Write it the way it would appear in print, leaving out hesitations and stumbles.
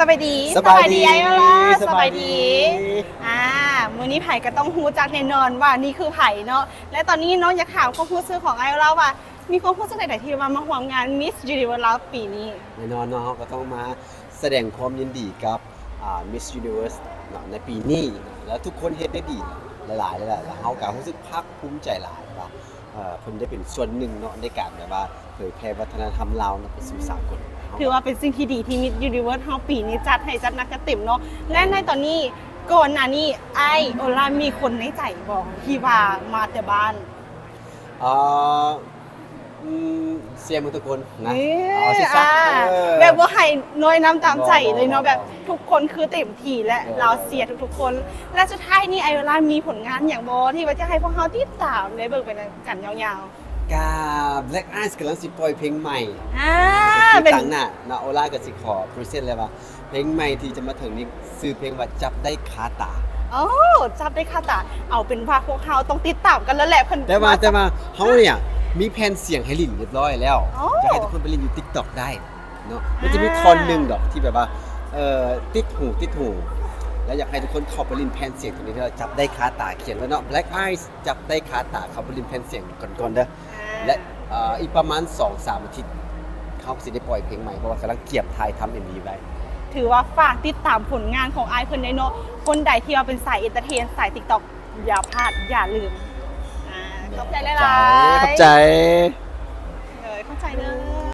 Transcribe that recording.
สบายดี สบายดี ไอ้ล่ะส ส บา บาย ย ดี ดี มื้อนี้ไผ่ก็ต้องฮู้จักแน่นอนว่านี่คือไผ่เนาะและตอนนี้น้องอยากถามความรู้สึกของไอ้ล่ะว่ามีความรู้สึกใดๆที่มาร่วมงาน Miss Universe ปีนี้ แน่นอนเนาะเราก็ต้องมาแสดงความยินดีกับMiss Universe เนาะในปีนี้แล้วทุกคนเฮ็ดได้ดีหลายๆแล้วเฮาก็รู้สึกภาคภูมิใจหลายว่าเพิ่นได้เป็นส่วนหนึ่งเนาะในการแบบว่าเผยแพร่วัฒนธรรมลาวเนาะไปสู่สากล ถือว่าเป็นสิ่งที่ดีที่ Miss Universe เฮาปีนี้จัดให้จัดหนักจัดเต็มเนาะและในตอนนี้ก่อนหน้านี้ไอ้โอล่ามีคนในใจบ่ที่ว่ามาแต่บ้าน เอ่ออืมเสียมือทุกคนนะ นี่ เอาสิซะเออ แบบว่าให้น้อยน้ำตามใจเลยเนาะ บ่ แบบทุกคนคือเต็มที่และ เออ เราเสียทุกๆคน และสุดท้ายนี่ไอโอล่ามีผลงานอย่างบอที่ว่าจะให้พวกเขาติดตามได้เบิ่งเป็นกันยาว กา Black Eyes กำลังสิปล่อยเพลงใหม่ ๆคือ เป็น ตั้งหน้านาโอล่าก็สิขอพรีเซนต์เลยว่าเพลงใหม่ที่จะมาถึงนี้ชื่อเพลงว่าจับได้คาตา โอ้จับได้ค่ะตาเอาเป็นว่าพวกเขาต้องติดตามกันแล้วแหละเพิ่น แต่ว่าเฮาเนี่ยมีแผ่นเสียงให้ลินเรียบร้อยแล้ว อ๋อ จะให้ทุกคนไปเล่นอยู่ TikTok ได้เนาะมันจะมีท่อนหนึงดอกที่แบบว่าติดหู แล้วอยากให้ทุกคนเข้าไปเล่นแผ่นเสียงตรงนี้ที่เราจับได้คาตาเขียนไว้เนาะ Black Eyes จับได้คาตาเข้าไปเล่นแผ่นเสียงก่อนๆเด้อและอีกประมาณ 2-3 อาทิตย์เขาก็สิได้ปล่อยเพลงใหม่เพราะว่ากำลังเกียบถ่ายทำ MV ไว้ ถือว่าฝากติดตามผลงานของไอเพิ่นได้เนาะคนใดที่ว่าเป็นสายเอนเตอร์เทนสาย TikTok อย่าพลาดอย่าลืมขอบใจหลายๆ ขอบใจ